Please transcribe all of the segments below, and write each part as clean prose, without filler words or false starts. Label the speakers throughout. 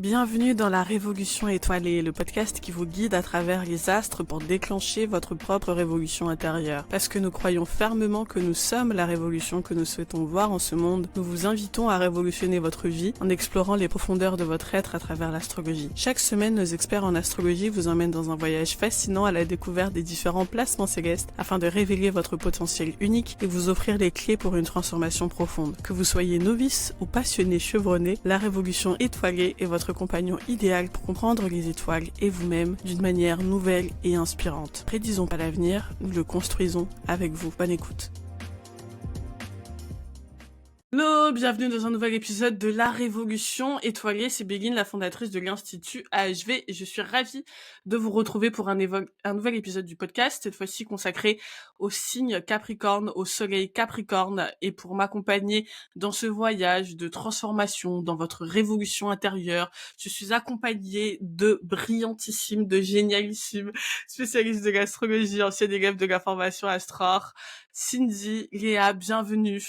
Speaker 1: Bienvenue dans la Révolution étoilée, le podcast qui vous guide à travers les astres pour déclencher votre propre révolution intérieure. Parce que nous croyons fermement que nous sommes la révolution que nous souhaitons voir en ce monde, nous vous invitons à révolutionner votre vie en explorant les profondeurs de votre être à travers l'astrologie. Chaque semaine, nos experts en astrologie vous emmènent dans un voyage fascinant à la découverte des différents placements célestes afin de révéler votre potentiel unique et vous offrir les clés pour une transformation profonde. Que vous soyez novice ou passionné chevronné, la Révolution étoilée est votre compagnon idéal pour comprendre les étoiles et vous-même d'une manière nouvelle et inspirante. Prédisons pas l'avenir, nous le construisons avec vous. Bonne écoute. Hello, bienvenue dans un nouvel épisode de La Révolution étoilée. C'est Béline, la fondatrice de l'Institut AHV, et je suis ravie de vous retrouver pour un nouvel épisode du podcast, cette fois-ci consacré au signe Capricorne, au soleil Capricorne, et pour m'accompagner dans ce voyage de transformation, dans votre révolution intérieure, je suis accompagnée de brillantissimes, de génialissimes spécialistes de l'astrologie, ancienne élève de la formation Astror, Cindy, Léa, bienvenue.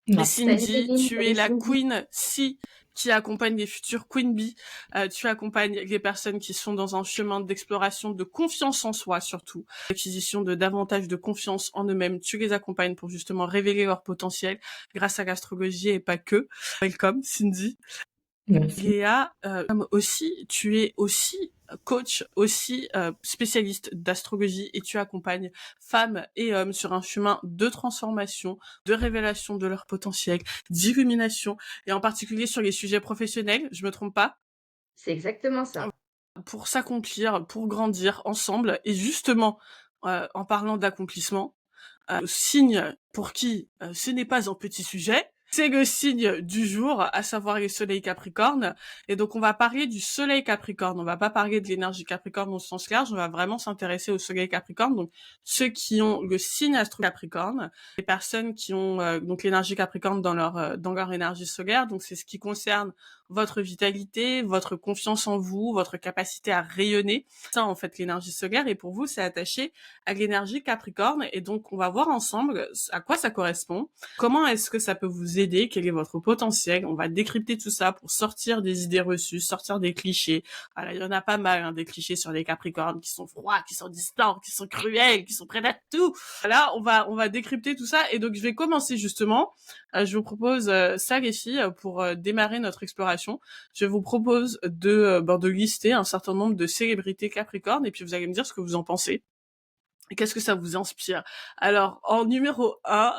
Speaker 1: Et
Speaker 2: Merci.
Speaker 1: Cindy, tu
Speaker 2: Salut
Speaker 1: es la
Speaker 2: Cindy.
Speaker 1: Queen C qui accompagne les futurs Queen Bee. Tu accompagnes les personnes qui sont dans un chemin d'exploration, de confiance en soi surtout, l'acquisition de davantage de confiance en eux-mêmes. Tu les accompagnes pour justement révéler leur potentiel grâce à l'astrologie et pas que. Welcome Cindy.
Speaker 2: Merci.
Speaker 1: Léa, tu es aussi coach, aussi spécialiste d'astrologie, et tu accompagnes femmes et hommes sur un chemin de transformation, de révélation de leur potentiel, d'illumination, et en particulier sur les sujets professionnels, je me trompe pas,
Speaker 2: C'est exactement ça.
Speaker 1: pour s'accomplir, pour grandir ensemble. Et justement, en parlant d'accomplissement, signe pour qui ce n'est pas un petit sujet, c'est le signe du jour, à savoir les soleils Capricorne. Et donc on va parler du soleil Capricorne, on va pas parler de l'énergie Capricorne au sens large, on va vraiment s'intéresser au soleil Capricorne. Donc ceux qui ont le signe astro Capricorne, les personnes qui ont donc l'énergie Capricorne dans leur énergie solaire. Donc c'est ce qui concerne votre vitalité, votre confiance en vous, votre capacité à rayonner. Ça en fait l'énergie solaire, et pour vous c'est attaché à l'énergie Capricorne. Et donc on va voir ensemble à quoi ça correspond, comment est-ce que ça peut vous aider, quel est votre potentiel. On va décrypter tout ça pour sortir des idées reçues, sortir des clichés. Voilà, il y en a pas mal, des clichés sur les Capricornes qui sont froids, qui sont distants, qui sont cruels, qui sont prêts à tout. Voilà, on va décrypter tout ça. Et donc je vais commencer justement. Je vous propose ça les filles, pour démarrer notre exploration. Je vous propose de lister un certain nombre de célébrités Capricorne, et puis vous allez me dire ce que vous en pensez. Et qu'est-ce que ça vous inspire? Alors, en numéro 1,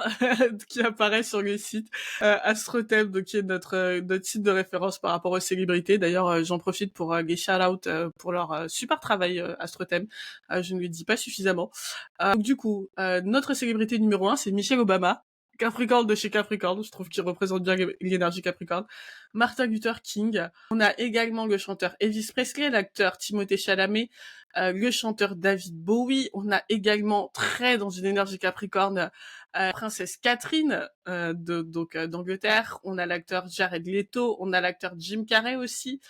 Speaker 1: qui apparaît sur le site Astrothème, donc qui est notre site de référence par rapport aux célébrités. D'ailleurs, j'en profite pour les shout-out pour leur super travail Astrothème. Je ne le dis pas suffisamment. Donc, du coup, notre célébrité numéro 1, c'est Michelle Obama. Capricorne de chez Capricorne, je trouve qu'il représente bien l'énergie Capricorne. Martin Luther King. On a également le chanteur Elvis Presley, l'acteur Timothée Chalamet, le chanteur David Bowie. On a également, très dans une énergie Capricorne, princesse Catherine d'Angleterre. On a l'acteur Jared Leto, on a l'acteur Jim Carrey aussi,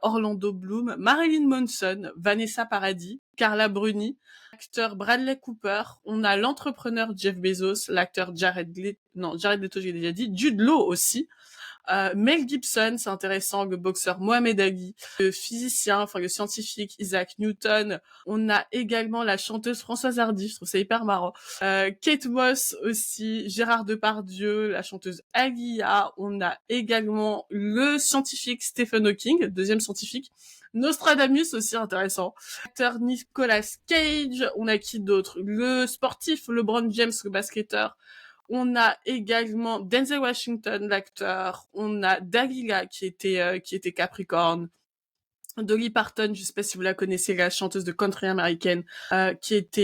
Speaker 1: Orlando Bloom, Marilyn Manson, Vanessa Paradis, Carla Bruni, l'acteur Bradley Cooper. On a l'entrepreneur Jeff Bezos, l'acteur Jared Leto, j'ai déjà dit, Jude Law aussi. Mel Gibson, c'est intéressant, le boxeur Mohamed Ali, le physicien, enfin le scientifique Isaac Newton. On a également la chanteuse Françoise Hardy, je trouve ça hyper marrant. Kate Moss aussi, Gérard Depardieu, la chanteuse Alia. On a également le scientifique Stephen Hawking, deuxième scientifique. Nostradamus aussi intéressant. L'acteur Nicolas Cage. On a qui d'autre? Le sportif LeBron James, le basketteur. On a également Denzel Washington, l'acteur. On a Dalila qui était Capricorne. Dolly Parton, je sais pas si vous la connaissez, la chanteuse de country américaine, qui est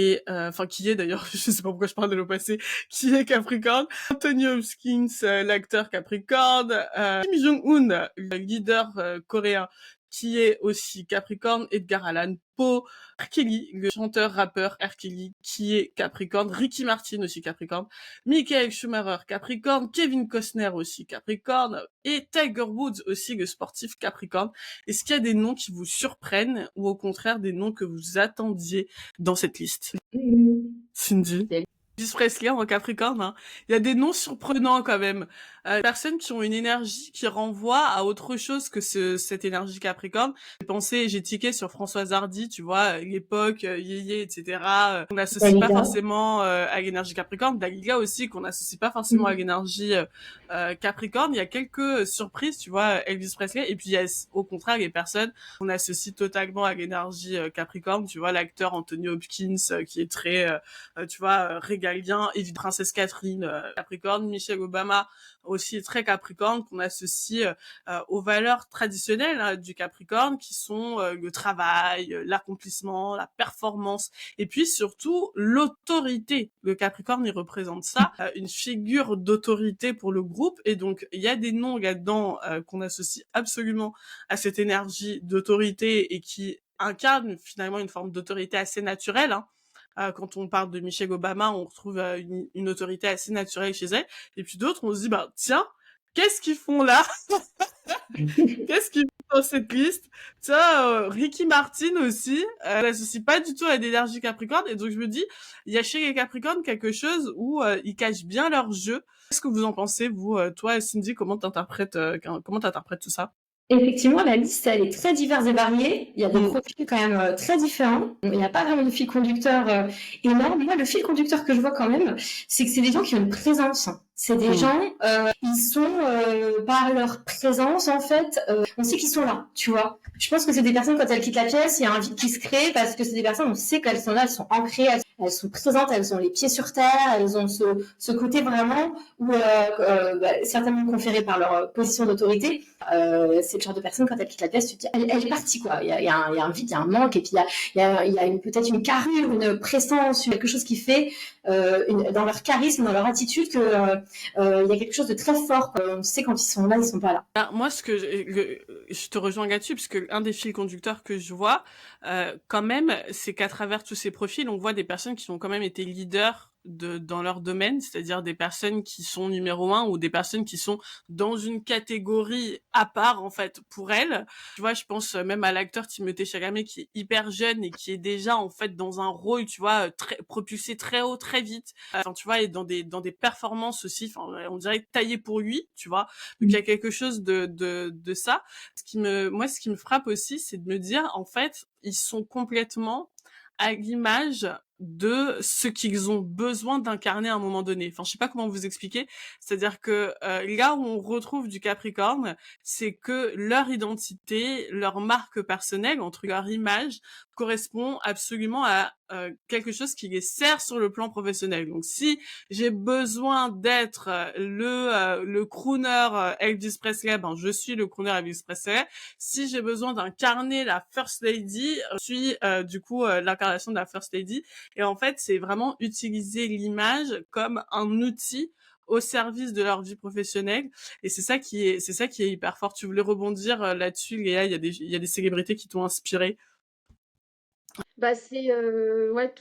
Speaker 1: d'ailleurs, je sais pas pourquoi je parle de le passé, qui est Capricorne. Anthony Hopkins, l'acteur Capricorne. Kim Jong-un, le leader coréen, qui est aussi Capricorne. Edgar Allan Poe. R. Kelly, le chanteur-rappeur R. Kelly, qui est Capricorne. Ricky Martin aussi Capricorne. Michael Schumacher Capricorne. Kevin Costner aussi Capricorne. Et Tiger Woods aussi, le sportif Capricorne. Est-ce qu'il y a des noms qui vous surprennent, ou au contraire des noms que vous attendiez dans cette liste? Cindy? Elvis Presley en Capricorne, hein. Il y a des noms surprenants quand même. Personnes qui ont une énergie qui renvoie à autre chose que cette énergie Capricorne. J'ai tiqué sur Françoise Hardy, tu vois, l'époque, yéyé, etc. On n'associe pas
Speaker 2: Dalida.
Speaker 1: forcément à l'énergie Capricorne. Dalida aussi, qu'on n'associe pas forcément à
Speaker 2: Mm.
Speaker 1: l'énergie Capricorne. Il y a quelques surprises, tu vois, Elvis Presley. Et puis il y a au contraire les personnes qu'on associe totalement à l'énergie Capricorne. Tu vois, l'acteur Anthony Hopkins qui est très tu vois, régalien, et Princesse Catherine, Capricorne, Michelle Obama aussi très Capricorne, qu'on associe aux valeurs traditionnelles hein, du Capricorne, qui sont le travail, l'accomplissement, la performance, et puis surtout l'autorité. Le Capricorne, il représente ça, une figure d'autorité pour le groupe, et donc il y a des noms là-dedans qu'on associe absolument à cette énergie d'autorité et qui incarne finalement une forme d'autorité assez naturelle, hein. Quand on parle de Michelle Obama, on retrouve une autorité assez naturelle chez elle. Et puis d'autres, on se dit, bah tiens, qu'est-ce qu'ils font là? Qu'est-ce qu'ils font dans cette liste? Tiens, Ricky Martin aussi, elle n'associe pas du tout à l'énergie Capricorne. Et donc je me dis, il y a chez les Capricornes quelque chose où ils cachent bien leur jeu. Qu'est-ce que vous en pensez, vous, toi, Cindy, comment t'interprètes tout ça?
Speaker 2: Effectivement, la liste, elle est très diverse et variée. Il y a des
Speaker 1: Mm.
Speaker 2: profils quand même très différents. Il n'y a pas vraiment de fil conducteur énorme. Moi, le fil conducteur que je vois quand même, c'est que c'est des gens qui ont une présence. C'est des
Speaker 1: Mm.
Speaker 2: gens, ils sont par leur présence en fait, on sait qu'ils sont là, tu vois. Je pense que c'est des personnes quand elles quittent la pièce, il y a un vide qui se crée parce que c'est des personnes, on sait qu'elles sont là, elles sont ancrées, elles sont présentes, elles ont les pieds sur terre, elles ont ce côté vraiment où certainement conféré par leur position d'autorité. C'est le genre de personne quand elle quitte la pièce, tu te dis, elle est partie quoi. Il y a un vide, il y a un manque, et puis il y a peut-être une carrure, une présence, quelque chose qui fait dans leur charisme, dans leur attitude que il y a quelque chose de très fort. On sait quand ils sont là, ils sont pas là.
Speaker 1: Ah, moi, je te rejoins là-dessus, parce que un des fils conducteurs que je vois, quand même, c'est qu'à travers tous ces profils, on voit des personnes qui ont quand même été leaders dans leur domaine, c'est-à-dire des personnes qui sont numéro un ou des personnes qui sont dans une catégorie à part, en fait, pour elles. Tu vois, je pense même à l'acteur Timothée Chalamet qui est hyper jeune et qui est déjà, en fait, dans un rôle, tu vois, très, propulsé très haut, très vite. Enfin, tu vois, et dans des performances aussi, enfin, on dirait taillé pour lui, tu vois. Donc il y a quelque chose de ça. Ce qui me frappe aussi, c'est de me dire, en fait, ils sont complètement à l'image de ce qu'ils ont besoin d'incarner à un moment donné. Enfin, je sais pas comment vous expliquer. C'est-à-dire que là où on retrouve du Capricorne, c'est que leur identité, leur marque personnelle, entre leur image, correspond absolument à quelque chose qui les sert sur le plan professionnel. Donc, si j'ai besoin d'être le crooner Elvis Presley, ben je suis le crooner Elvis Presley. Si j'ai besoin d'incarner la First Lady, je suis du coup l'incarnation de la First Lady. Et en fait, c'est vraiment utiliser l'image comme un outil au service de leur vie professionnelle. Et c'est ça qui est hyper fort. Tu voulais rebondir là-dessus, Léa? Il y a des célébrités qui t'ont inspiré.
Speaker 3: Bah, c'est ouais,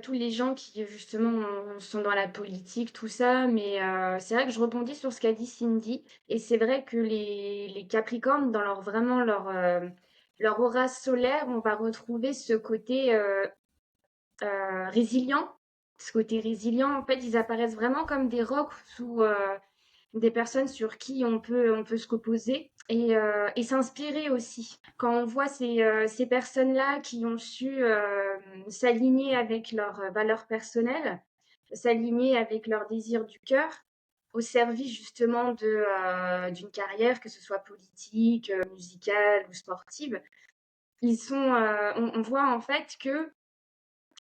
Speaker 3: tous les gens qui justement sont dans la politique, tout ça, mais c'est vrai que je rebondis sur ce qu'a dit Cindy, et c'est vrai que les Capricornes, dans leur aura solaire, on va retrouver ce côté résilient. Ce côté résilient, en fait, ils apparaissent vraiment comme des rocs sous des personnes sur qui on peut se reposer et s'inspirer aussi. Quand on voit ces personnes-là qui ont su s'aligner avec leurs valeurs personnelles, s'aligner avec leurs désirs du cœur, au service justement d'une carrière, que ce soit politique, musicale ou sportive, on voit en fait que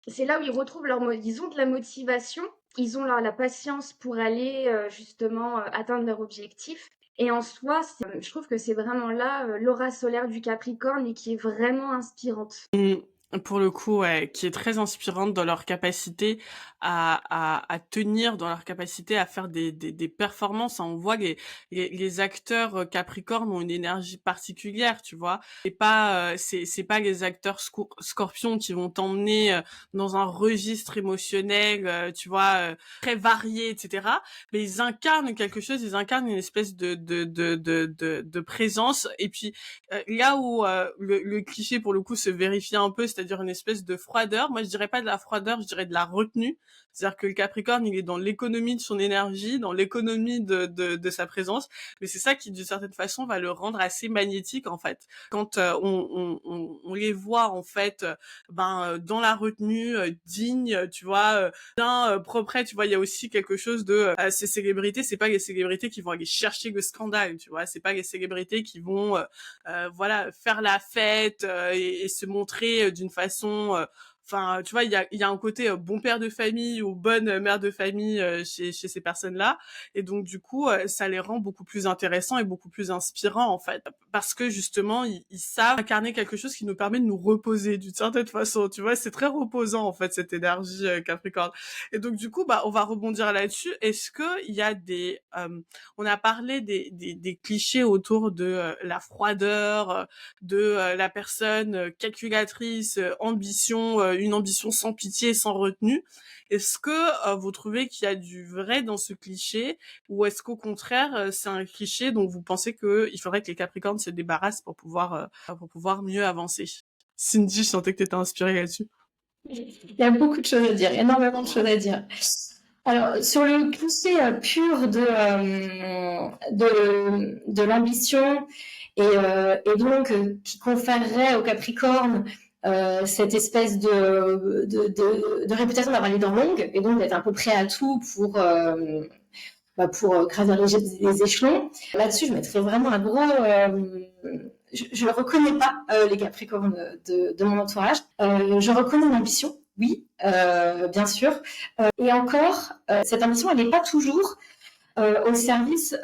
Speaker 3: c'est là où ils retrouvent ils ont de la motivation, ils ont la patience pour aller justement atteindre leur objectif. Et en soi, je trouve que c'est vraiment là l'aura solaire du Capricorne et qui est vraiment inspirante.
Speaker 1: Pour le coup, ouais, qui est très inspirante dans leur capacité à tenir, dans leur capacité à faire des performances. On voit les acteurs Capricorne ont une énergie particulière, tu vois. C'est pas les acteurs Scorpion qui vont t'emmener dans un registre émotionnel, tu vois, très varié, etc. Mais ils incarnent quelque chose, ils incarnent une espèce de présence. Et puis là où le cliché pour le coup se vérifie un peu, c'est c'est-à-dire une espèce de froideur. Moi, je dirais pas de la froideur, je dirais de la retenue. C'est-à-dire que le Capricorne, il est dans l'économie de son énergie, dans l'économie de sa présence, mais c'est ça qui, d'une certaine façon, va le rendre assez magnétique, en fait. Quand on les voit, en fait, dans la retenue, digne, tu vois, bien propre, tu vois, il y a aussi quelque chose de ces célébrités, c'est pas les célébrités qui vont aller chercher le scandale, tu vois, c'est pas les célébrités qui vont voilà, faire la fête et se montrer d'une façon enfin, tu vois, il y a un côté bon père de famille ou bonne mère de famille chez ces personnes-là, et donc du coup, ça les rend beaucoup plus intéressants et beaucoup plus inspirants en fait, parce que justement, ils savent incarner quelque chose qui nous permet de nous reposer d'une certaine façon. Tu vois, c'est très reposant en fait cette énergie Capricorne. Et donc du coup, on va rebondir là-dessus. Est-ce que il y a on a parlé des clichés autour de la froideur, de la personne calculatrice, une ambition sans pitié, sans retenue. Est-ce que vous trouvez qu'il y a du vrai dans ce cliché, ou est-ce qu'au contraire c'est un cliché dont vous pensez qu'il faudrait que les Capricornes se débarrassent pour pouvoir mieux avancer? Cindy, je sentais que tu étais inspirée là-dessus.
Speaker 2: Il y a beaucoup de choses à dire, énormément de choses à dire. Alors, sur le cliché pur de l'ambition et donc qui conférerait au Capricorne cette espèce de réputation d'avoir les dents longues et donc d'être un peu prêt à tout pour gravir les échelons. Là-dessus, je mettrais vraiment un gros... je ne reconnais pas les Capricornes de mon entourage. Je reconnais l'ambition, oui, bien sûr. Et encore, cette ambition, elle n'est pas toujours au service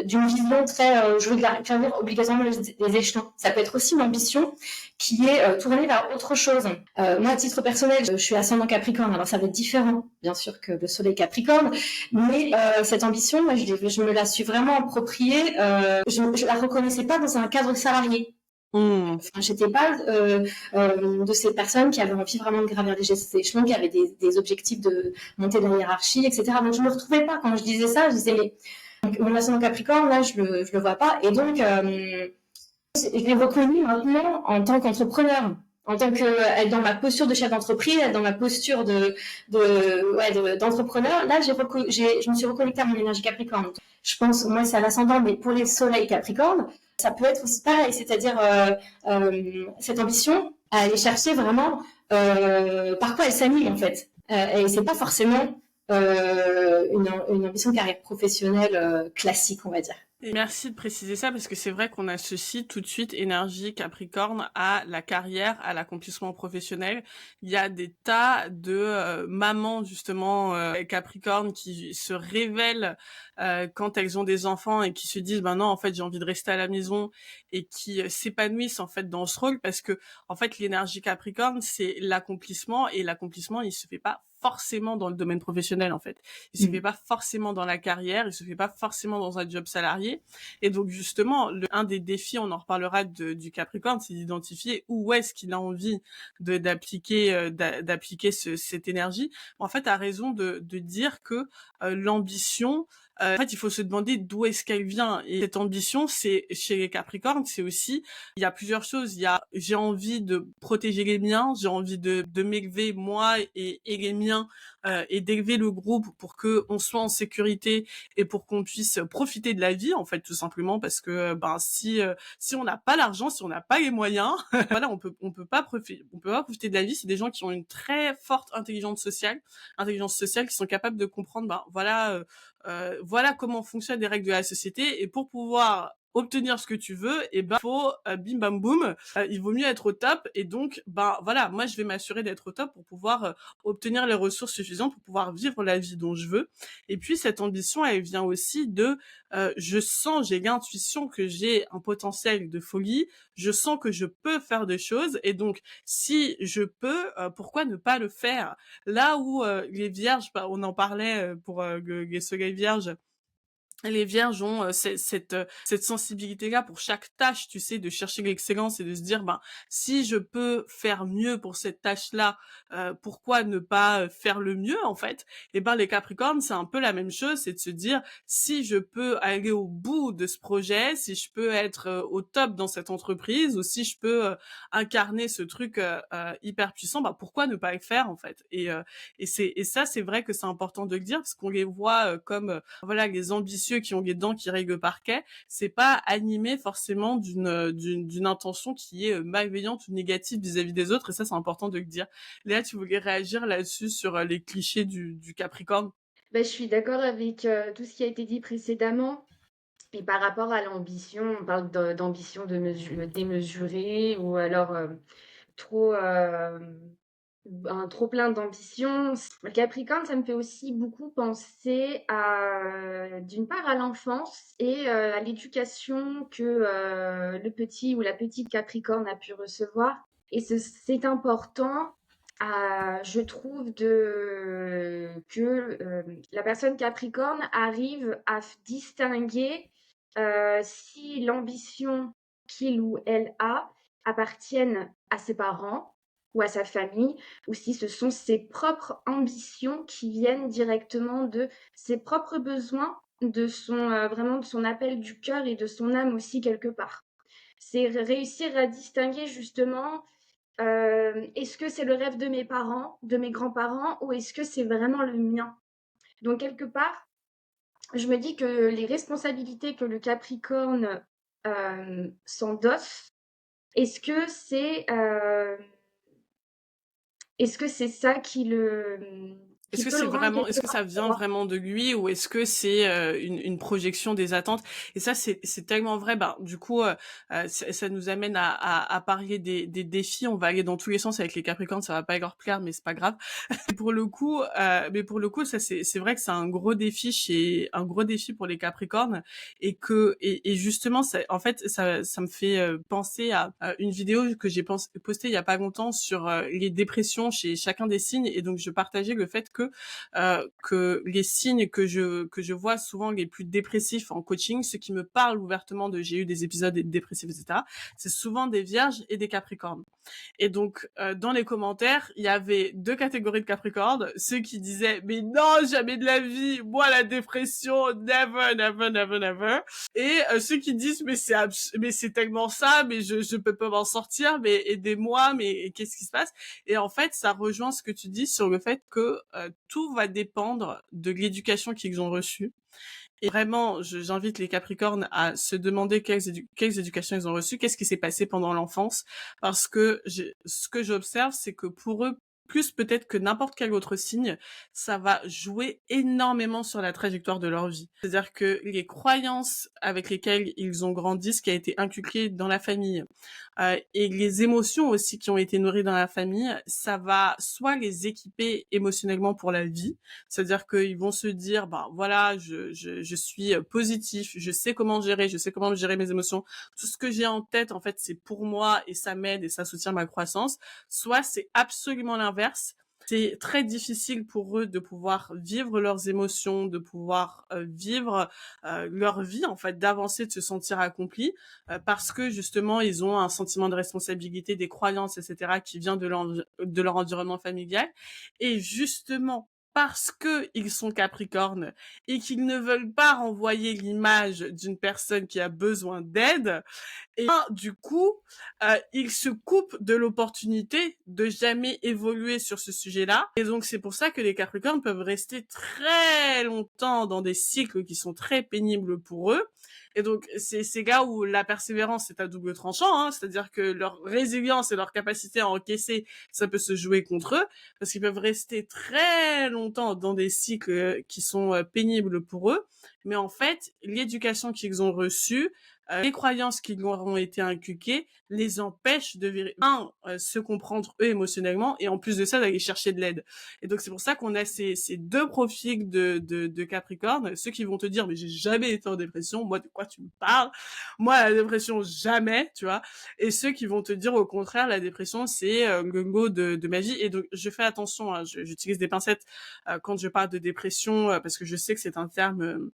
Speaker 2: d'une vision très je veux gravir obligatoirement les échelons. Ça peut être aussi une ambition qui est tournée vers autre chose. Moi, à titre personnel, je suis ascendant Capricorne, alors ça va être différent, bien sûr, que le soleil Capricorne, mais cette ambition, moi, je me la suis vraiment appropriée. Je la reconnaissais pas dans un cadre salarié. Enfin, j'étais pas de ces personnes qui avaient envie vraiment de gravir les échelons, qui avaient des objectifs de monter dans la hiérarchie, etc. Donc, je me retrouvais pas quand je disais ça. Je disais, mais mon ascendant Capricorne, là, je le vois pas. Et donc, je l'ai reconnu maintenant en tant qu'entrepreneur, en tant que dans ma posture de chef d'entreprise, dans ma posture d'entrepreneur. Là, je me suis reconnectée à mon énergie Capricorne. Je pense, moi, c'est à l'ascendant, mais pour les soleils Capricorne, ça peut être aussi pareil, c'est-à-dire cette ambition à aller chercher vraiment par quoi elle s'anime en fait. Et c'est pas forcément une ambition de carrière professionnelle classique, on va dire.
Speaker 1: Et merci de préciser ça, parce que c'est vrai qu'on associe tout de suite énergie Capricorne à la carrière, à l'accomplissement professionnel. Il y a des tas de mamans justement Capricorne qui se révèlent quand elles ont des enfants et qui se disent non, en fait j'ai envie de rester à la maison, et qui s'épanouissent en fait dans ce rôle, parce que en fait l'énergie Capricorne, c'est l'accomplissement, et l'accomplissement il se fait pas forcément dans le domaine professionnel en fait. Il se fait pas forcément dans la carrière, il se fait pas forcément dans un job salarié. Et donc justement, un des défis, on en reparlera du Capricorne, c'est d'identifier où est-ce qu'il a envie d'appliquer cette énergie. En fait, a raison de dire que l'ambition, en fait, il faut se demander d'où est-ce qu'elle vient. Et cette ambition, c'est chez les Capricornes, c'est aussi, il y a plusieurs choses. Il y a, j'ai envie de protéger les miens, j'ai envie de m'élever moi et les miens, et d'élever le groupe pour que on soit en sécurité et pour qu'on puisse profiter de la vie, en fait, tout simplement, parce que si on n'a pas l'argent, si on n'a pas les moyens, voilà, on peut pas profiter de la vie. C'est des gens qui ont une très forte intelligence sociale, qui sont capables de comprendre, voilà comment fonctionnent les règles de la société, et pour pouvoir obtenir ce que tu veux, et faut bim bam boum, il vaut mieux être au top, et donc voilà, moi je vais m'assurer d'être au top pour pouvoir obtenir les ressources suffisantes pour pouvoir vivre la vie dont je veux. Et puis cette ambition, elle vient aussi de j'ai l'intuition que j'ai un potentiel de folie, je sens que je peux faire des choses, et donc si je peux, pourquoi ne pas le faire? Là où les vierges, on en parlait pour les soleils vierges, les vierges ont cette sensibilité-là pour chaque tâche, tu sais, de chercher l'excellence et de se dire, ben, si je peux faire mieux pour cette tâche-là, pourquoi ne pas faire le mieux, en fait? Et ben, les Capricornes, c'est un peu la même chose, c'est de se dire, si je peux aller au bout de ce projet, si je peux être au top dans cette entreprise, ou si je peux incarner ce truc hyper puissant, ben, pourquoi ne pas le faire, en fait? Et ça, c'est vrai que c'est important de le dire, parce qu'on les voit comme voilà, les ambitieux qui ont les dents qui rayent le parquet, c'est pas animé forcément d'une intention qui est malveillante ou négative vis-à-vis des autres, et ça, c'est important de le dire. Léa, tu voulais réagir là-dessus sur les clichés du Capricorne?
Speaker 3: Ben, je suis d'accord avec tout ce qui a été dit précédemment. Et par rapport à l'ambition, on parle d'ambition démesurée ou alors trop, un trop plein d'ambition. Le Capricorne, ça me fait aussi beaucoup penser à, d'une part à l'enfance et à l'éducation que le petit ou la petite Capricorne a pu recevoir. Et c'est important, je trouve, que la personne Capricorne arrive à distinguer si l'ambition qu'il ou elle a appartiennent à ses parents ou à sa famille, ou si ce sont ses propres ambitions qui viennent directement de ses propres besoins, de son vraiment de son appel du cœur et de son âme aussi quelque part. C'est réussir à distinguer justement est-ce que c'est le rêve de mes parents, de mes grands-parents, ou est-ce que c'est vraiment le mien? Donc quelque part, je me dis que les responsabilités que le Capricorne s'endosse, est-ce que c'est euh, est-ce que c'est ça
Speaker 1: Est-ce
Speaker 3: qui
Speaker 1: que
Speaker 3: peut le
Speaker 1: c'est
Speaker 3: rendre
Speaker 1: vraiment,
Speaker 3: quelque
Speaker 1: est-ce que
Speaker 3: part
Speaker 1: ça vient
Speaker 3: fort?
Speaker 1: vraiment de lui, ou est-ce que c'est une projection des attentes? Et ça, c'est tellement vrai. Ben, du coup, ça nous amène à parler des défis. On va aller dans tous les sens avec les Capricornes. Ça va pas leur plaire, mais c'est pas grave. Mais pour le coup, ça c'est vrai que c'est un gros défi pour les Capricornes, et justement, en fait, ça me fait penser à une vidéo que j'ai postée il y a pas longtemps sur les dépressions chez chacun des signes, et donc je partageais le fait que les signes que je vois souvent les plus dépressifs en coaching, ceux qui me parlent ouvertement de j'ai eu des épisodes dépressifs, etc., c'est souvent des Vierges et des Capricornes. Et donc, dans les commentaires, il y avait deux catégories de Capricornes. Ceux qui disaient, mais non, jamais de la vie, moi, la dépression, never, never, never, never. Et ceux qui disent, mais c'est tellement ça, mais je peux pas m'en sortir, mais aidez-moi, mais qu'est-ce qui se passe? Et en fait, ça rejoint ce que tu dis sur le fait que tout va dépendre de l'éducation qu'ils ont reçue. Et vraiment, j'invite les Capricornes à se demander quelles éducations ils ont reçues, qu'est-ce qui s'est passé pendant l'enfance, parce que ce que j'observe, c'est que pour eux, plus peut-être que n'importe quel autre signe, ça va jouer énormément sur la trajectoire de leur vie. C'est-à-dire que les croyances avec lesquelles ils ont grandi, ce qui a été inculqué dans la famille, et les émotions aussi qui ont été nourries dans la famille, ça va soit les équiper émotionnellement pour la vie, c'est-à-dire qu'ils vont se dire, bah voilà, je suis positif, je sais comment gérer mes émotions. Tout ce que j'ai en tête, en fait, c'est pour moi, et ça m'aide et ça soutient ma croissance. Soit c'est absolument l'inverse. C'est très difficile pour eux de pouvoir vivre leurs émotions, de pouvoir vivre leur vie, en fait, d'avancer, de se sentir accompli, parce que justement, ils ont un sentiment de responsabilité, des croyances, etc., qui vient de leur environnement familial. Et justement, parce que ils sont Capricornes et qu'ils ne veulent pas renvoyer l'image d'une personne qui a besoin d'aide, et ben, du coup, ils se coupent de l'opportunité de jamais évoluer sur ce sujet-là. Et donc, c'est pour ça que les Capricornes peuvent rester très longtemps dans des cycles qui sont très pénibles pour eux. Et donc, c'est là où la persévérance est à double tranchant, hein, c'est-à-dire que leur résilience et leur capacité à encaisser, ça peut se jouer contre eux, parce qu'ils peuvent rester très longtemps dans des cycles qui sont pénibles pour eux. Mais en fait, l'éducation qu'ils ont reçue, les croyances qui leur ont été inculquées les empêchent de se comprendre eux émotionnellement, et en plus de ça d'aller chercher de l'aide. Et donc c'est pour ça qu'on a ces deux profils de Capricorne, ceux qui vont te dire mais j'ai jamais été en dépression, moi de quoi tu me parles, moi la dépression jamais, tu vois, et ceux qui vont te dire au contraire la dépression c'est le lot de ma vie. Et donc je fais attention, hein, j'utilise des pincettes quand je parle de dépression, parce que je sais que c'est un terme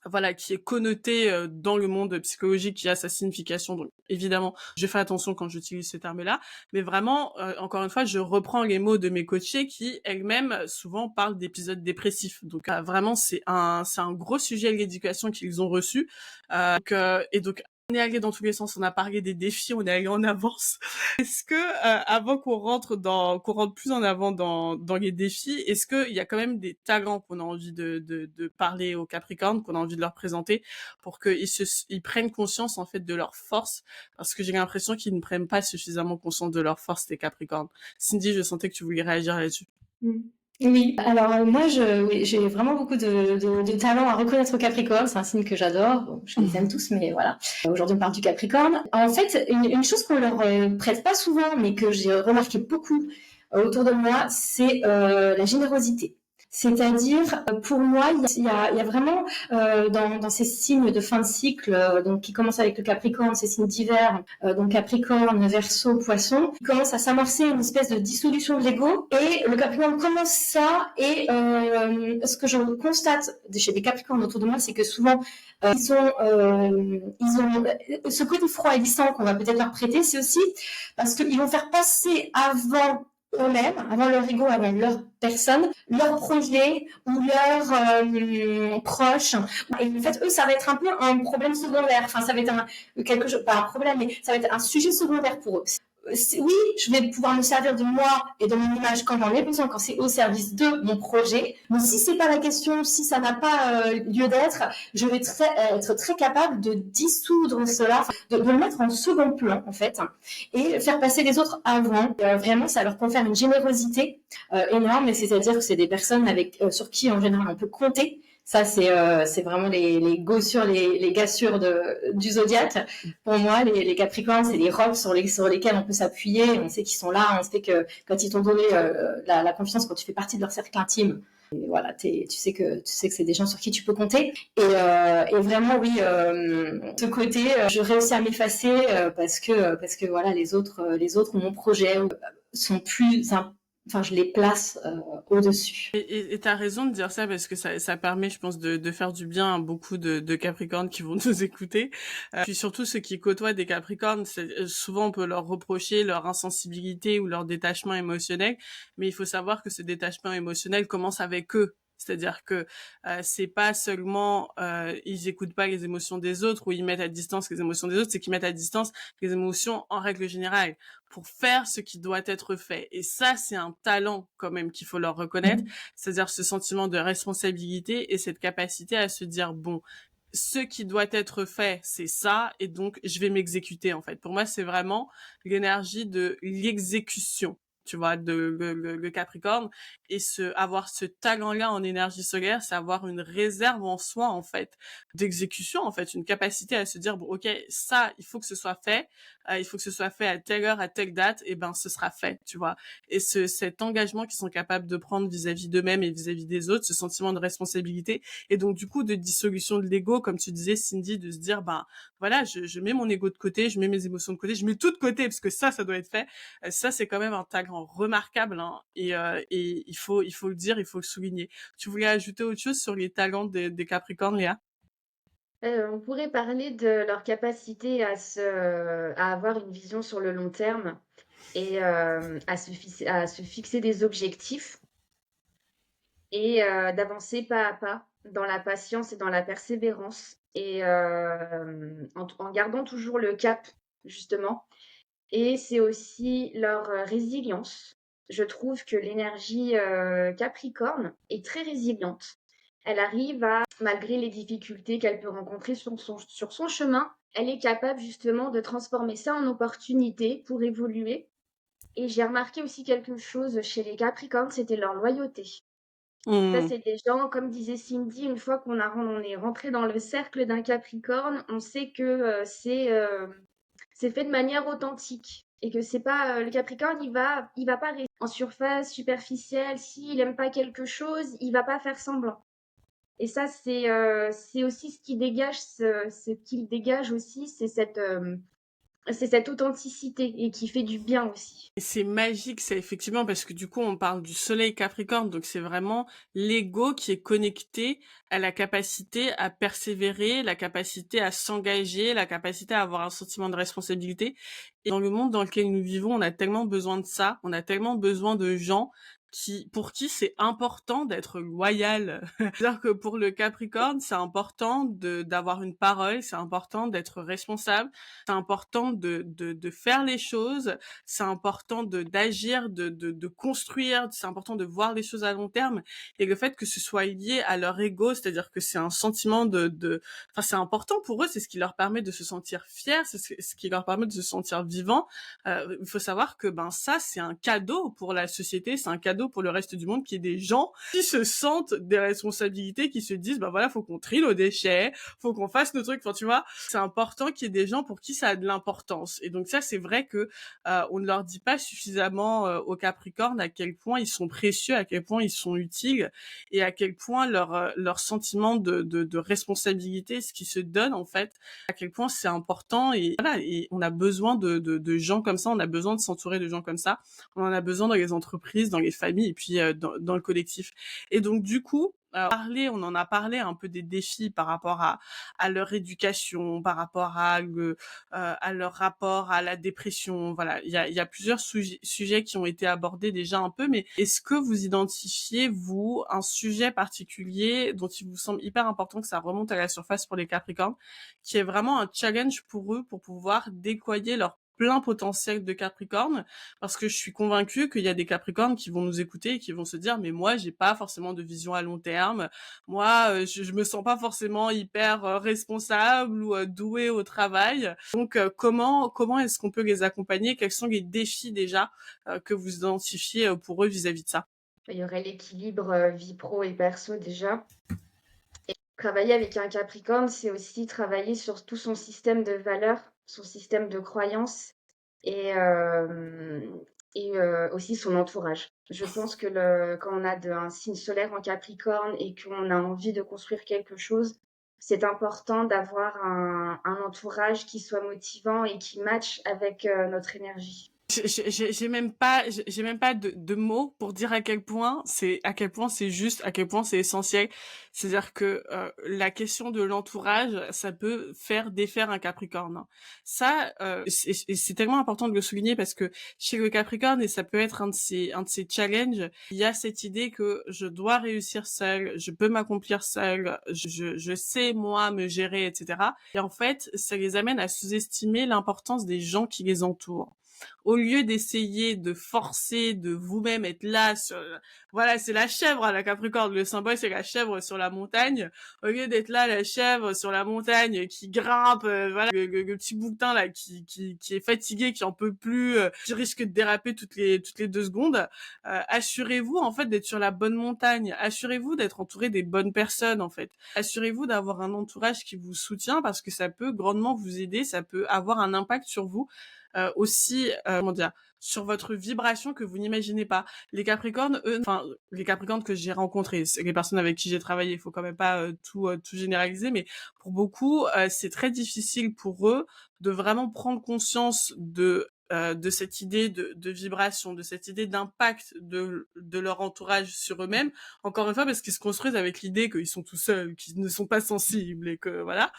Speaker 1: voilà, qui est connoté dans le monde psychologique, qui a sa signification. Donc évidemment, je fais attention quand j'utilise ce terme-là, mais vraiment, encore une fois, je reprends les mots de mes coachées qui elles-mêmes souvent parlent d'épisodes dépressifs. Donc vraiment, c'est un gros sujet de l'éducation qu'ils ont reçu. Et donc on est allé dans tous les sens, on a parlé des défis, on est allé en avance. Est-ce que avant qu'on rentre plus en avant dans les défis, est-ce qu'il y a quand même des talents qu'on a envie de parler aux Capricornes, qu'on a envie de leur présenter pour ils prennent conscience en fait de leurs forces, parce que j'ai l'impression qu'ils ne prennent pas suffisamment conscience de leurs forces, les Capricornes. Cindy, je sentais que tu voulais réagir là-dessus.
Speaker 2: Mm. Oui, alors moi, oui, j'ai vraiment beaucoup de talent à reconnaître au Capricorne. C'est un signe que j'adore. Bon, je les aime tous, mais voilà. Aujourd'hui, on parle du Capricorne. En fait, une chose qu'on leur prête pas souvent, mais que j'ai remarqué beaucoup autour de moi, c'est la générosité. C'est-à-dire, pour moi, il y a vraiment dans ces signes de fin de cycle, donc qui commencent avec le Capricorne, ces signes d'hiver, donc Capricorne, Verseau, Poisson, qui commence à s'amorcer une espèce de dissolution de l'ego. Et le Capricorne commence ça. Et ce que je constate chez les Capricornes autour de moi, c'est que souvent ils ont ce côté froid et distant qu'on va peut-être leur prêter, c'est aussi parce qu'ils vont faire passer avant eux-mêmes, avant leur ego, avant leur personne, leur projet ou leurs proches. Et en fait, eux, ça va être un peu un problème secondaire. Enfin, ça va être quelque chose, pas un problème, mais ça va être un sujet secondaire pour eux. Oui, je vais pouvoir me servir de moi et de mon image quand j'en ai besoin, quand c'est au service de mon projet. Mais si c'est pas la question, si ça n'a pas lieu d'être, je vais être très capable de dissoudre cela, de le mettre en second plan en fait, et faire passer les autres avant. Vraiment, ça leur confère une générosité énorme. C'est-à-dire que c'est des personnes sur qui en général on peut compter. Ça, c'est vraiment les gossures, les gassures du zodiaque. Pour moi, les Capricornes, c'est les rocs sur lesquels on peut s'appuyer. On sait qu'ils sont là. On sait que quand ils t'ont donné la confiance, quand tu fais partie de leur cercle intime, et voilà, tu sais que c'est des gens sur qui tu peux compter. Et vraiment, oui, ce côté, je réussis à m'effacer parce que voilà, les autres mon projet sont plus enfin, je les place au-dessus.
Speaker 1: Et t'as raison de dire ça parce que ça permet, je pense, de faire du bien à beaucoup de Capricornes qui vont nous écouter. Puis surtout ceux qui côtoient des Capricornes, souvent on peut leur reprocher leur insensibilité ou leur détachement émotionnel, mais il faut savoir que ce détachement émotionnel commence avec eux. C'est-à-dire que c'est pas seulement ils écoutent pas les émotions des autres ou ils mettent à distance les émotions des autres, c'est qu'ils mettent à distance les émotions en règle générale pour faire ce qui doit être fait. Et ça, c'est un talent quand même qu'il faut leur reconnaître, c'est-à-dire ce sentiment de responsabilité et cette capacité à se dire bon, ce qui doit être fait, c'est ça, et donc je vais m'exécuter en fait. Pour moi, c'est vraiment l'énergie de l'exécution, tu vois, le Capricorne, et avoir ce talent-là en énergie solaire, c'est avoir une réserve en soi en fait d'exécution, en fait, une capacité à se dire bon, ok, ça, il faut que ce soit fait, il faut que ce soit fait à telle heure, à telle date, et ben ce sera fait, tu vois. Et cet engagement qu'ils sont capables de prendre vis-à-vis d'eux-mêmes et vis-à-vis des autres, ce sentiment de responsabilité, et donc du coup de dissolution de l'ego, comme tu disais Cindy, de se dire ben voilà, je mets mon ego de côté, je mets mes émotions de côté, je mets tout de côté parce que ça doit être fait. Ça c'est quand même un talent remarquable, hein, et il faut le dire, il faut le souligner. Tu voulais ajouter autre chose sur les talents des Capricornes, Léa?
Speaker 3: On pourrait parler de leur capacité à avoir une vision sur le long terme et à se fixer des objectifs et d'avancer pas à pas dans la patience et dans la persévérance et en gardant toujours le cap, justement. Et c'est aussi leur résilience. Je trouve que l'énergie Capricorne est très résiliente. Elle arrive à, malgré les difficultés qu'elle peut rencontrer sur son chemin, elle est capable justement de transformer ça en opportunité pour évoluer. Et j'ai remarqué aussi quelque chose chez les Capricornes, c'était leur loyauté. Ça,
Speaker 1: Mmh.
Speaker 3: c'est des gens, comme disait Cindy, une fois on est rentré dans le cercle d'un Capricorne, on sait que c'est fait de manière authentique et que c'est pas le Capricorne, il va pas rester en surface superficielle. S'il aime pas quelque chose, il va pas faire semblant. Et ça, c'est aussi ce qui dégage, ce qu'il dégage aussi, c'est cette c'est cette authenticité et qui fait du bien aussi.
Speaker 1: Et c'est magique, c'est effectivement parce que du coup, on parle du soleil Capricorne, donc c'est vraiment l'ego qui est connecté à la capacité à persévérer, la capacité à s'engager, la capacité à avoir un sentiment de responsabilité. Et dans le monde dans lequel nous vivons, on a tellement besoin de ça, on a tellement besoin de gens pour qui c'est important d'être loyal. C'est-à-dire que pour le Capricorne, c'est important d'avoir une parole, c'est important d'être responsable, c'est important de faire les choses, c'est important d'agir, de construire, c'est important de voir les choses à long terme. Et le fait que ce soit lié à leur ego, c'est-à-dire que c'est un sentiment enfin, c'est important pour eux, c'est ce qui leur permet de se sentir fiers, c'est ce qui leur permet de se sentir vivants. Il faut savoir que, ben, ça, c'est un cadeau pour la société, c'est un cadeau pour le reste du monde, qui est des gens qui se sentent des responsabilités, qui se disent, ben voilà, faut qu'on trie nos déchets, faut qu'on fasse nos trucs, enfin, tu vois, c'est important qu'il y ait des gens pour qui ça a de l'importance. Et donc ça, c'est vrai que on ne leur dit pas suffisamment aux Capricornes à quel point ils sont précieux, à quel point ils sont utiles et à quel point leur sentiment de responsabilité, ce qui se donne en fait, à quel point c'est important. Et voilà, et on a besoin de gens comme ça, on a besoin de s'entourer de gens comme ça, on en a besoin dans les entreprises, dans les familles et puis dans le collectif. Et donc du coup, on en a parlé un peu des défis par rapport à leur éducation, par rapport à leur rapport à la dépression. Voilà, il y a plusieurs sujets qui ont été abordés déjà un peu, mais est-ce que vous identifiez, vous, un sujet particulier dont il vous semble hyper important que ça remonte à la surface pour les Capricornes, qui est vraiment un challenge pour eux pour pouvoir déployer leur plein potentiel de Capricorne, parce que je suis convaincue qu'il y a des Capricornes qui vont nous écouter et qui vont se dire mais moi j'ai pas forcément de vision à long terme, moi je me sens pas forcément hyper responsable ou douée au travail. Donc comment est-ce qu'on peut les accompagner? Quels sont les défis déjà que vous identifiez pour eux vis-à-vis de ça?
Speaker 3: Il y aurait l'équilibre vie pro et perso déjà. Et travailler avec un Capricorne, c'est aussi travailler sur tout son système de valeurs, son système de croyances et, aussi son entourage. Je pense que quand on a un signe solaire en Capricorne et qu'on a envie de construire quelque chose, c'est important d'avoir un entourage qui soit motivant et qui matche avec notre énergie.
Speaker 1: J'ai même pas de mots pour dire à quel point c'est juste, à quel point c'est essentiel. C'est-à-dire que la question de l'entourage, ça peut faire défaire un Capricorne, hein. Ça, c'est tellement important de le souligner parce que chez le Capricorne, et ça peut être un de ses challenges, il y a cette idée que je dois réussir seul, je peux m'accomplir seul, je sais moi me gérer, etc. Et en fait, ça les amène à sous-estimer l'importance des gens qui les entourent. Au lieu d'essayer de forcer, de vous-même être là voilà, c'est la chèvre à la Capricorne, le symbole c'est la chèvre sur la montagne. Au lieu d'être là, la chèvre sur la montagne qui grimpe, voilà, le petit bouquetin là qui est fatigué, qui en peut plus, qui risque de déraper toutes les 2 secondes, assurez-vous en fait d'être sur la bonne montagne. Assurez-vous d'être entouré des bonnes personnes en fait. Assurez-vous d'avoir un entourage qui vous soutient parce que ça peut grandement vous aider, ça peut avoir un impact sur vous aussi, comment dire, sur votre vibration que vous n'imaginez pas. Les Capricornes, eux, enfin les Capricornes que j'ai rencontrés, les personnes avec qui j'ai travaillé, il faut quand même pas tout généraliser, mais pour beaucoup, c'est très difficile pour eux de vraiment prendre conscience de cette idée de vibration, de cette idée d'impact de leur entourage sur eux-mêmes. Encore une fois, parce qu'ils se construisent avec l'idée qu'ils sont tout seuls, qu'ils ne sont pas sensibles et que voilà.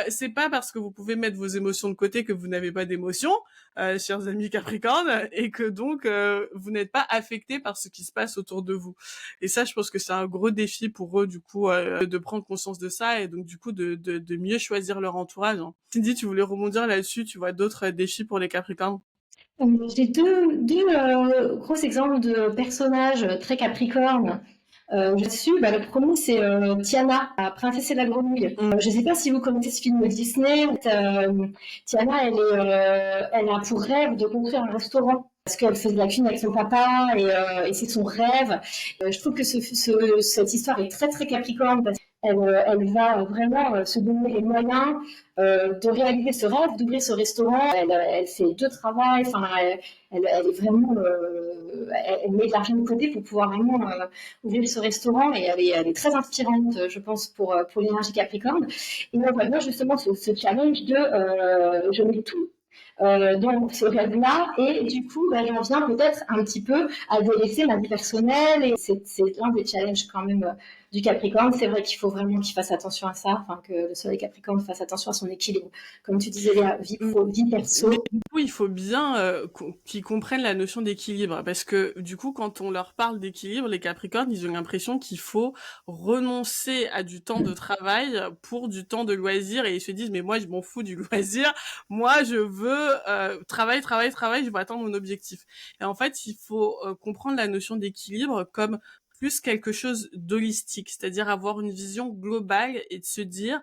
Speaker 1: C'est pas parce que vous pouvez mettre vos émotions de côté que vous n'avez pas d'émotions, chers amis Capricorne, et que donc vous n'êtes pas affectés par ce qui se passe autour de vous. Et ça, je pense que c'est un gros défi pour eux, du coup, de prendre conscience de ça et donc du coup de mieux choisir leur entourage, hein. Cindy, tu voulais rebondir là-dessus, tu vois d'autres défis pour les Capricornes?
Speaker 2: J'ai deux gros exemples de personnages très Capricorne là-dessus. Bah, le premier, c'est Tiana, la princesse et la grenouille. Je ne sais pas si vous connaissez ce film Disney. Tiana, elle a pour rêve de construire un restaurant parce qu'elle faisait de la cuisine avec son papa et c'est son rêve. Je trouve que cette histoire est très très Capricorne parce qu'elle va vraiment se donner les moyens de réaliser ce rêve, d'ouvrir ce restaurant. Elle fait deux travails, enfin, elle est vraiment, elle met de l'argent de côté pour pouvoir vraiment ouvrir ce restaurant et elle est très inspirante, je pense, pour l'énergie Capricorne. Et on voit bien justement ce challenge de je mets tout. dans ce rêve-là, et du coup, j'en viens peut-être un petit peu à délaisser ma vie personnelle, et c'est l'un des challenges quand même du Capricorne. C'est vrai qu'il faut vraiment qu'il fasse attention à ça, enfin que le soleil Capricorne fasse attention à son équilibre, comme tu disais, la vie pro, vie perso.
Speaker 1: Mais du coup, il faut bien qu'ils comprennent la notion d'équilibre, parce que du coup, quand on leur parle d'équilibre, les Capricornes, ils ont l'impression qu'il faut renoncer à du temps de travail pour du temps de loisir, et ils se disent, mais moi, je m'en fous du loisir, moi, je veux travailler, je veux atteindre mon objectif. Et en fait, il faut comprendre la notion d'équilibre comme plus quelque chose d'holistique, c'est-à-dire avoir une vision globale et de se dire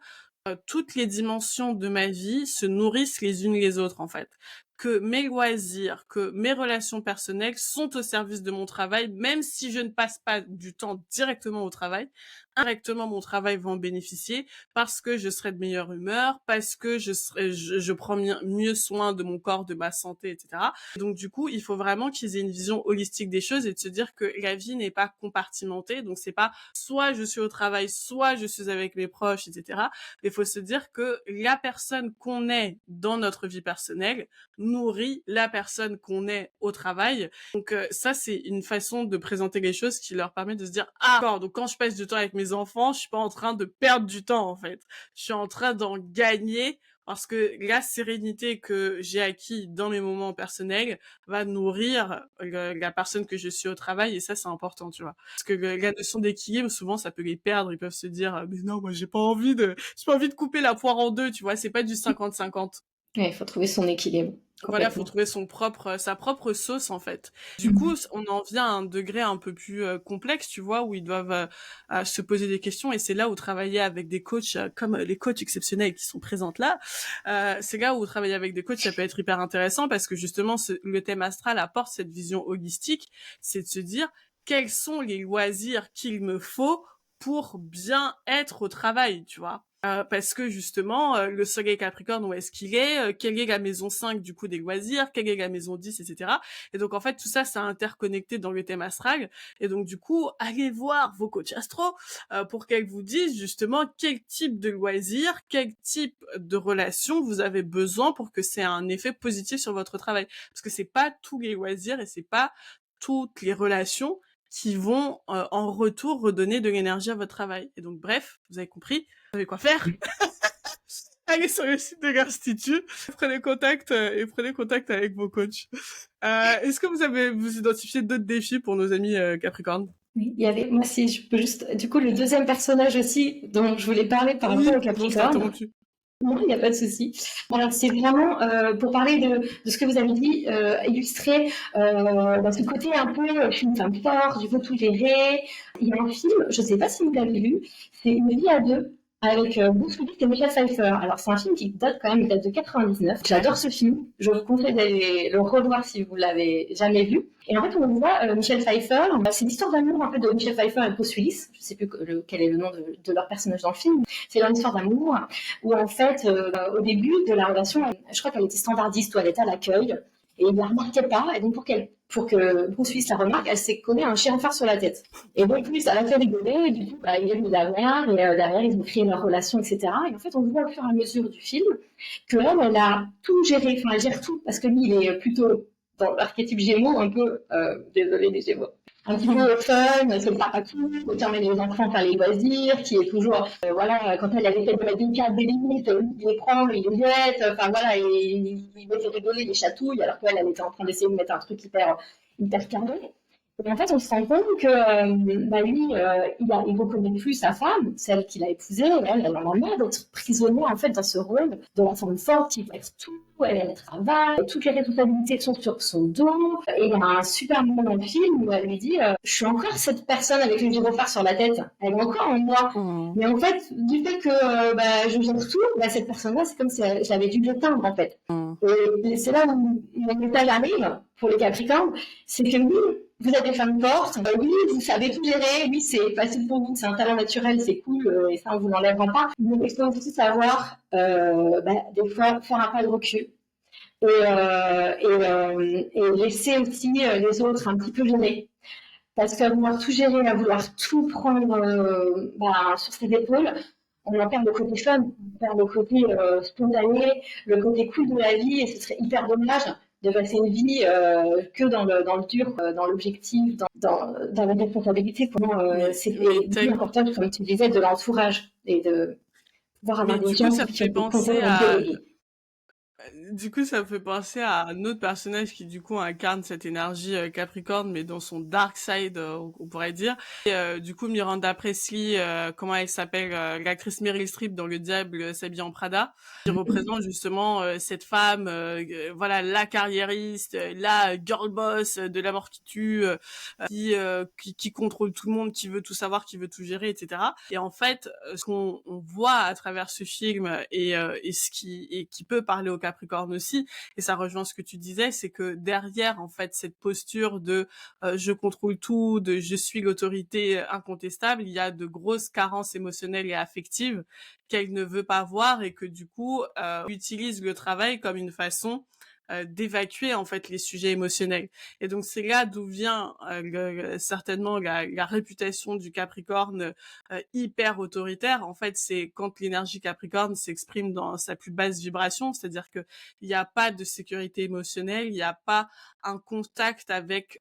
Speaker 1: toutes les dimensions de ma vie se nourrissent les unes les autres, en fait. Que mes loisirs, que mes relations personnelles sont au service de mon travail, même si je ne passe pas du temps directement au travail. Indirectement, mon travail va en bénéficier parce que je serai de meilleure humeur, parce que je prends mieux soin de mon corps, de ma santé, etc. Donc, du coup, il faut vraiment qu'ils aient une vision holistique des choses et de se dire que la vie n'est pas compartimentée. Donc, c'est pas soit je suis au travail, soit je suis avec mes proches, etc. Il faut se dire que la personne qu'on est dans notre vie personnelle nourrit la personne qu'on est au travail. Donc ça, c'est une façon de présenter les choses qui leur permet de se dire, ah, d'accord, donc quand je passe du temps avec mes enfants, je suis pas en train de perdre du temps, en fait. Je suis en train d'en gagner parce que la sérénité que j'ai acquis dans mes moments personnels va nourrir la personne que je suis au travail, et ça, c'est important, tu vois. Parce que la notion d'équilibre, souvent, ça peut les perdre. Ils peuvent se dire, mais non, moi, j'ai pas envie de couper la poire en deux, tu vois. C'est pas du 50-50.
Speaker 2: Ouais, il faut trouver son équilibre.
Speaker 1: Voilà, faut trouver sa propre sauce, en fait. Du coup, on en vient à un degré un peu plus complexe, tu vois, où ils doivent se poser des questions, et c'est là où travailler avec des coachs comme les coachs exceptionnels qui sont présentes là, c'est là où travailler avec des coachs, ça peut être hyper intéressant, parce que justement, le thème astral apporte cette vision holistique, c'est de se dire quels sont les loisirs qu'il me faut pour bien être au travail, tu vois. Parce que justement, le soleil Capricorne, où est-ce qu'il est, quelle est la maison 5 du coup des loisirs, quelle est la maison 10, etc. Et donc en fait, tout ça, c'est interconnecté dans le thème astral. Et donc du coup, allez voir vos coachs astro pour qu'elles vous disent justement quel type de loisirs, quel type de relation vous avez besoin pour que c'est un effet positif sur votre travail. Parce que c'est pas tous les loisirs et c'est pas toutes les relations qui vont en retour redonner de l'énergie à votre travail. Et donc bref, vous avez compris, vous savez quoi faire. Allez sur le site de l'Institut, prenez contact avec vos coachs. Est-ce que vous identifiez d'autres défis pour nos amis Capricorne?
Speaker 2: Oui, il y avait, moi, si je peux juste, du coup, le deuxième personnage aussi dont je voulais parler par rapport au Capricorne. Non, il n'y a pas de souci. Bon, alors, c'est vraiment pour parler de ce que vous avez dit, illustrer ce côté un peu, je suis une femme forte, je veux tout gérer. Il y a un film, je ne sais pas si vous l'avez vu, c'est Une vie à deux avec Bruce Willis et Michelle Pfeiffer. Alors, c'est un film qui date quand même, il date de 99. J'adore ce film. Je vous conseille d'aller le revoir si vous l'avez jamais vu. Et en fait, on voit Michelle Pfeiffer. C'est l'histoire d'amour un peu de Michelle Pfeiffer et Bruce Willis. Je ne sais plus quel est le nom de leur personnage dans le film. C'est leur histoire d'amour où en fait, au début de la relation, je crois qu'elle était standardiste ou elle était à l'accueil. Et il ne la remarquait pas. Et donc, pour que Bruce Willis la remarque, elle s'est collée un chien phare sur la tête. Et donc, lui, ça l'a fait rigoler. Et du coup, il est venu derrière. Et derrière, ils ont créé leur relation, etc. Et en fait, on voit au fur et à mesure du film qu'elle, elle a tout géré. Enfin, elle gère tout. Parce que lui, il est plutôt dans l'archétype Gémeaux, un peu, désolé les Gémeaux, un petit peu fun, c'est le papatou, qui emmène les enfants faire les loisirs, qui est toujours, voilà, quand elle essaie de mettre une carte des limites, il les prend, il les jette, enfin voilà, il veut faire rigoler, les chatouilles, alors qu'elle, elle était en train d'essayer de mettre un truc hyper carré. Et en fait, on se rend compte que lui, il reconnaît plus sa femme, celle qu'il a épousée, elle en a marre d'être prisonnière en fait dans ce rôle de la femme forte qui va être tout, elle travaille, toutes les responsabilités sont sur son dos. Et il y a un super moment dans le film où elle lui dit je suis encore cette personne avec une gyrophare sur la tête, elle est encore en moi. Mais en fait, du fait que je gère tout, cette personne-là, c'est comme si j'avais dû l'éteindre en fait. Et c'est là où mon message arrive pour les Capricornes, c'est que oui, vous êtes des femmes fortes, oui, vous savez tout gérer, oui, c'est facile pour vous, c'est un talent naturel, c'est cool, et ça, on vous l'enlèvera pas. Mais il faut aussi savoir, des fois, faire un pas de recul et laisser aussi les autres un petit peu gérer. Parce qu'à vouloir tout gérer, à vouloir tout prendre sur ses épaules, on en perd le côté fun, on perd le côté spontané, le côté cool de la vie, et ce serait hyper dommage de passer une vie que dans le dur, dans l'objectif, dans la responsabilité. Pour moi, c'est
Speaker 1: Mais
Speaker 2: hyper important, comme tu disais, de l'entourage et de pouvoir avoir
Speaker 1: mais
Speaker 2: des
Speaker 1: du coup,
Speaker 2: gens
Speaker 1: ça me
Speaker 2: qui
Speaker 1: fait
Speaker 2: ont des conseils
Speaker 1: penser
Speaker 2: à
Speaker 1: à
Speaker 2: déléguer.
Speaker 1: Du coup, ça me fait penser à un autre personnage qui, du coup, incarne cette énergie Capricorne, mais dans son dark side, on pourrait dire. Et, du coup, Miranda Presley, comment elle s'appelle, l'actrice Meryl Streep dans Le Diable s'habille en Prada, qui représente justement cette femme, voilà, la carriériste, la girl boss de la mort qui tue, qui contrôle tout le monde, qui veut tout savoir, qui veut tout gérer, etc. Et en fait, ce qu'on on voit à travers ce film et ce qui peut parler au Capricorne aussi, et ça rejoint ce que tu disais, c'est que derrière en fait cette posture de je contrôle tout, de je suis l'autorité incontestable, il y a de grosses carences émotionnelles et affectives qu'elle ne veut pas voir et que du coup utilise le travail comme une façon d'évacuer en fait les sujets émotionnels. Et donc c'est là d'où vient certainement la réputation du Capricorne hyper autoritaire. En fait, c'est quand l'énergie Capricorne s'exprime dans sa plus basse vibration, c'est-à-dire que il n'y a pas de sécurité émotionnelle, il n'y a pas un contact avec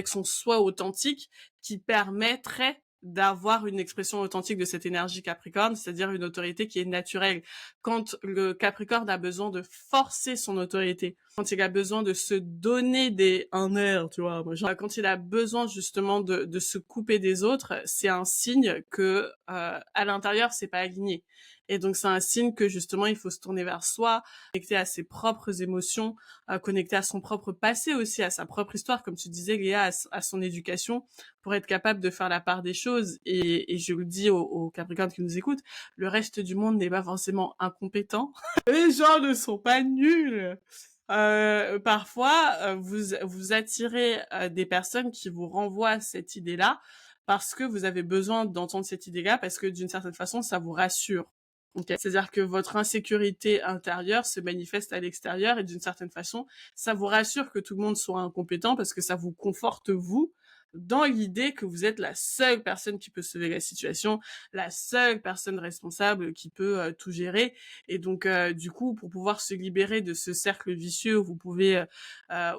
Speaker 1: son soi authentique qui permettrait d'avoir une expression authentique de cette énergie Capricorne, c'est-à-dire une autorité qui est naturelle. Quand le Capricorne a besoin de forcer son autorité, quand il a besoin de se donner un air, tu vois, genre, quand il a besoin justement de se couper des autres, c'est un signe que à l'intérieur c'est pas aligné. Et donc c'est un signe que justement il faut se tourner vers soi, connecter à ses propres émotions, connecter à son propre passé aussi, à sa propre histoire, comme tu disais Léa, à son éducation, pour être capable de faire la part des choses. Et je le dis aux Capricornes qui nous écoutent, le reste du monde n'est pas forcément incompétent. Les gens ne sont pas nuls. Parfois, vous attirez des personnes qui vous renvoient à cette idée-là parce que vous avez besoin d'entendre cette idée-là, parce que d'une certaine façon, ça vous rassure. Okay. C'est-à-dire que votre insécurité intérieure se manifeste à l'extérieur et d'une certaine façon, ça vous rassure que tout le monde soit incompétent parce que ça vous conforte vous dans l'idée que vous êtes la seule personne qui peut sauver la situation, la seule personne responsable qui peut tout gérer. Et donc, du coup, pour pouvoir se libérer de ce cercle vicieux, où vous pouvez,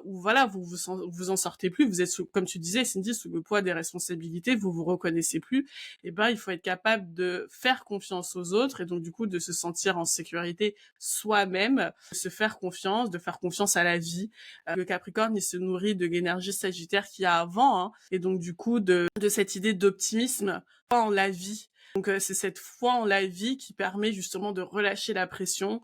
Speaker 1: où voilà, vous en sortez plus, vous êtes, comme tu disais, Cindy, sous le poids des responsabilités, vous vous reconnaissez plus. Et ben, il faut être capable de faire confiance aux autres et donc du coup de se sentir en sécurité soi-même, de se faire confiance, de faire confiance à la vie. Le Capricorne, il se nourrit de l'énergie Sagittaire qu'il y a avant, hein, et donc du coup de cette idée d'optimisme en la vie. Donc c'est cette foi en la vie qui permet justement de relâcher la pression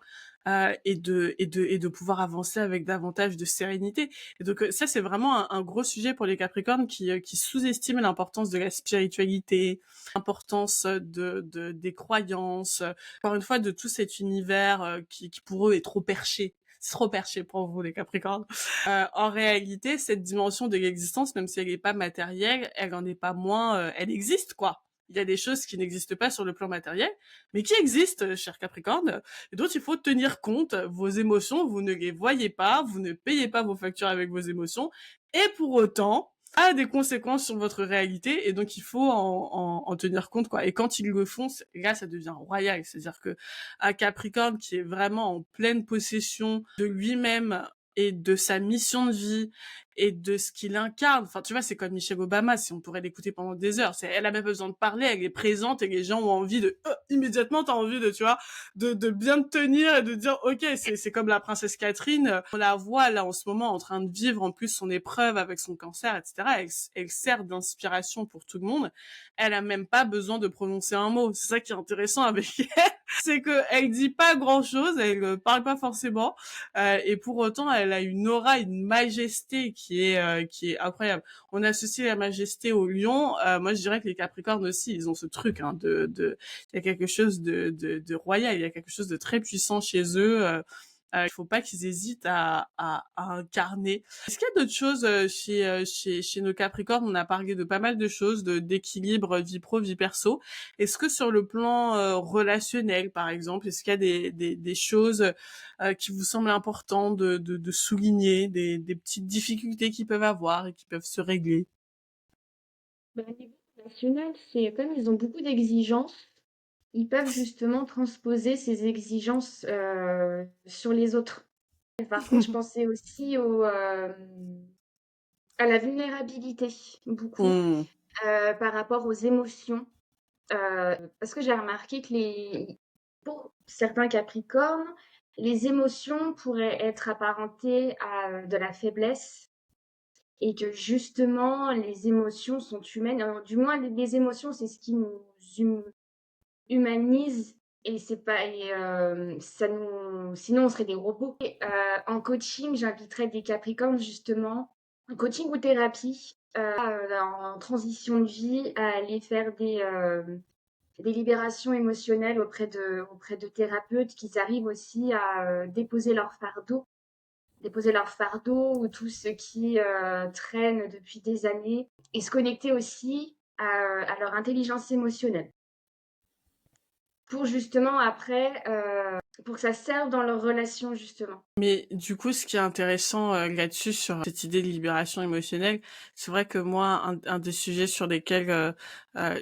Speaker 1: et de pouvoir avancer avec davantage de sérénité. Et donc ça c'est vraiment un gros sujet pour les Capricornes qui sous-estiment l'importance de la spiritualité, l'importance des croyances, encore une fois de tout cet univers qui pour eux est trop perché. C'est trop perché pour vous les Capricornes. En réalité, cette dimension de l'existence, même si elle n'est pas matérielle, elle en est pas moins, elle existe quoi. Il y a des choses qui n'existent pas sur le plan matériel, mais qui existent, cher Capricorne, et dont il faut tenir compte. Vos émotions, vous ne les voyez pas, vous ne payez pas vos factures avec vos émotions, et pour autant, ça a des conséquences sur votre réalité, et donc il faut en tenir compte, quoi. Et quand ils le font, là, ça devient royal. C'est-à-dire que un Capricorne qui est vraiment en pleine possession de lui-même et de sa mission de vie et de ce qu'il incarne. Enfin, tu vois, c'est comme Michelle Obama, si on pourrait l'écouter pendant des heures. Elle a même besoin de parler, elle est présente et les gens ont envie immédiatement, t'as envie de, tu vois, de bien te tenir et de dire, ok, c'est comme la princesse Catherine. On la voit là en ce moment en train de vivre en plus son épreuve avec son cancer, etc. Elle sert d'inspiration pour tout le monde. Elle a même pas besoin de prononcer un mot. C'est ça qui est intéressant avec elle. C'est que elle dit pas grand chose, elle parle pas forcément, et pour autant elle a une aura, une majesté qui est incroyable. On associe la majesté au lion. Moi je dirais que les Capricornes aussi ils ont ce truc hein, il y a quelque chose de royal, il y a quelque chose de très puissant chez eux. Il faut pas qu'ils hésitent à incarner. Est-ce qu'il y a d'autres choses chez nos Capricornes? On a parlé de pas mal de choses, d'équilibre vie pro, vie perso. Est-ce que sur le plan relationnel, par exemple, est-ce qu'il y a des choses qui vous semblent importantes de souligner, des petites difficultés qu'ils peuvent avoir et qui peuvent se régler?
Speaker 3: Bah, au niveau national, c'est comme ils ont beaucoup d'exigences. ils peuvent justement transposer ces exigences sur les autres. Et par contre, je pensais aussi à la vulnérabilité, beaucoup,
Speaker 1: Mmh.
Speaker 3: par rapport aux émotions. Parce que j'ai remarqué que pour certains Capricornes, les émotions pourraient être apparentées à de la faiblesse et que justement les émotions sont humaines. Alors, du moins, les émotions, c'est ce qui nous humanise et c'est pas et ça nous sinon on serait des robots. Et en coaching, j'inviterais des Capricornes justement, en coaching ou thérapie, en transition de vie, à aller faire des libérations émotionnelles auprès de thérapeutes qui arrivent aussi à déposer leur fardeau ou tout ce qui traîne depuis des années et se connecter aussi à leur intelligence émotionnelle pour justement après, pour que ça serve dans leur relation justement.
Speaker 1: Mais du coup, ce qui est intéressant là-dessus, sur cette idée de libération émotionnelle, c'est vrai que moi, un des sujets sur lesquels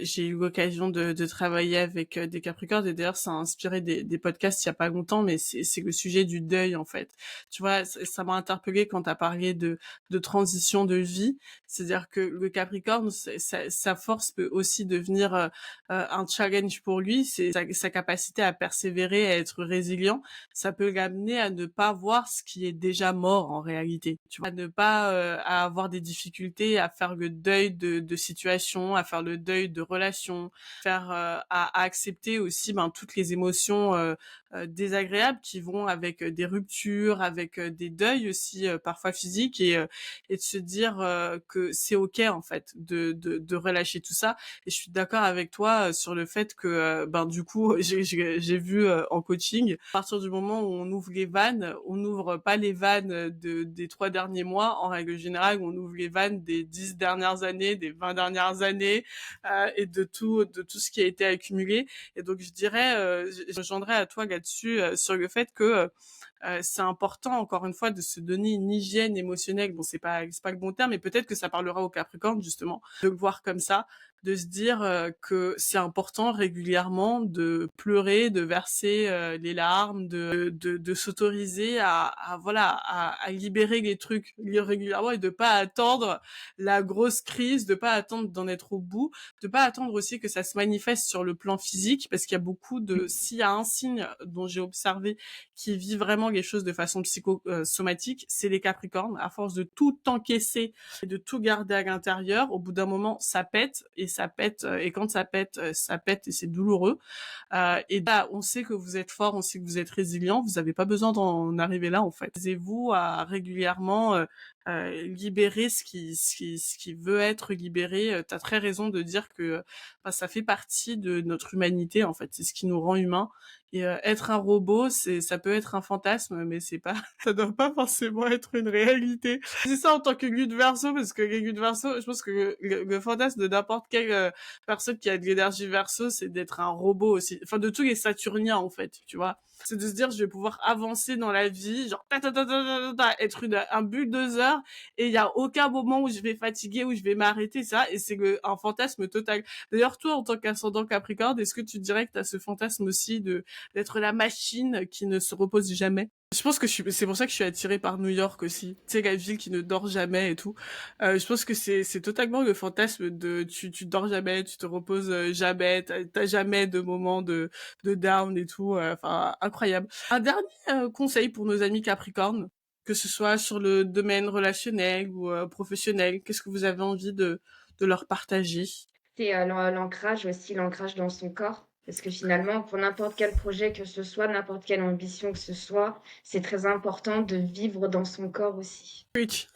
Speaker 1: j'ai eu l'occasion de travailler avec des Capricornes, et d'ailleurs ça a inspiré des podcasts il y a pas longtemps, mais c'est le sujet du deuil en fait. Tu vois, ça m'a interpellée quand tu as parlé de transition de vie, c'est-à-dire que le Capricorne, sa force peut aussi devenir un challenge pour lui, c'est sa capacité à persévérer, à être résilient, ça peut l'amener à ne pas voir ce qui est déjà mort en réalité. Tu vois, à ne pas à avoir des difficultés à faire le deuil de situations, à faire le deuil de relations, faire à accepter aussi toutes les émotions désagréables qui vont avec des ruptures, avec des deuils aussi parfois physiques et de se dire que c'est ok en fait de relâcher tout ça. Et je suis d'accord avec toi sur le fait que du coup j'ai vu en coaching, à partir du moment où on ouvre les vannes, on n'ouvre pas les vannes des 3 derniers mois. En règle générale, on ouvre les vannes des 10 dernières années, des 20 dernières années, et de tout ce qui a été accumulé. Et donc, je dirais, je rejoindrais à toi là-dessus, sur le fait que c'est important, encore une fois, de se donner une hygiène émotionnelle. Bon, c'est pas le bon terme, mais peut-être que ça parlera au Capricorne, justement, de le voir comme ça, de se dire que c'est important régulièrement de pleurer, de verser les larmes, de s'autoriser voilà à libérer les trucs régulièrement et de pas attendre la grosse crise, de pas attendre d'en être au bout, de pas attendre aussi que ça se manifeste sur le plan physique, parce qu'il y a beaucoup de s'il y a un signe dont j'ai observé qui vit vraiment les choses de façon psychosomatique, c'est les Capricornes. À force de tout encaisser et de tout garder à l'intérieur, au bout d'un moment, ça pète et ça pète. Et quand ça pète et c'est douloureux. Et là, on sait que vous êtes fort, on sait que vous êtes résilient. Vous n'avez pas besoin d'en arriver là, en fait. Aisez-vous à régulièrement libérer ce qui veut être libéré. T'as très raison de dire que ça fait partie de notre humanité, en fait. C'est ce qui nous rend humains. Et être un robot, ça peut être un fantasme, mais c'est pas, ça doit pas forcément être une réalité. C'est ça en tant que Gud Verseau, parce que les Gud Verseau, je pense que le fantasme de n'importe quelle personne qui a de l'énergie Verseau, c'est d'être un robot aussi. Enfin, de tous les Saturniens, en fait, tu vois. C'est de se dire, je vais pouvoir avancer dans la vie, genre, être un bulldozer, et il y a aucun moment où je vais fatiguer, où je vais m'arrêter, ça, et c'est un fantasme total. D'ailleurs, toi, en tant qu'ascendant Capricorne, est-ce que tu dirais que tu as ce fantasme aussi d'être la machine qui ne se repose jamais? Je pense que c'est pour ça que je suis attirée par New York aussi. Tu sais, la ville qui ne dort jamais et tout. Je pense que c'est totalement le fantasme de tu dors jamais, tu te reposes jamais, t'as jamais de moments de down et tout. Enfin, incroyable. Un dernier conseil pour nos amis Capricornes, que ce soit sur le domaine relationnel ou professionnel, qu'est-ce que vous avez envie de leur partager?
Speaker 3: C'est l'ancrage aussi, l'ancrage dans son corps. Parce que finalement, pour n'importe quel projet que ce soit, n'importe quelle ambition que ce soit, c'est très important de vivre dans son corps aussi.
Speaker 1: Preach.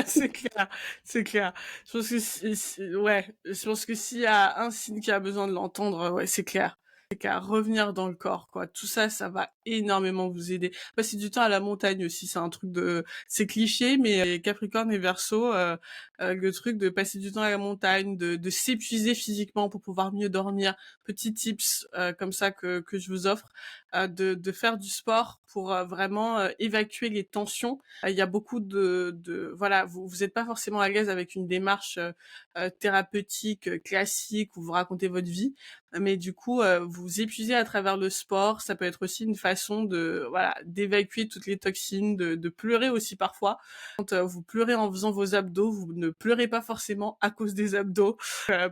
Speaker 1: C'est clair, c'est clair. Je pense que ouais, je pense que s'il y a un signe qui a besoin de l'entendre, ouais, c'est clair. C'est qu'à revenir dans le corps, quoi. Tout ça, ça va énormément vous aider. Passer du temps à la montagne aussi, c'est un truc c'est cliché, mais Capricorne et Verseau, le truc de passer du temps à la montagne, de s'épuiser physiquement pour pouvoir mieux dormir. Petits tips comme ça que je vous offre, de faire du sport pour vraiment évacuer les tensions. Il y a beaucoup voilà, vous êtes pas forcément à l'aise avec une démarche thérapeutique classique où vous racontez votre vie, mais du coup vous vous épuisez à travers le sport. Ça peut être aussi une façon de voilà d'évacuer toutes les toxines, de pleurer aussi parfois. Quand vous pleurez en faisant vos abdos, vous ne pleurez pas forcément à cause des abdos.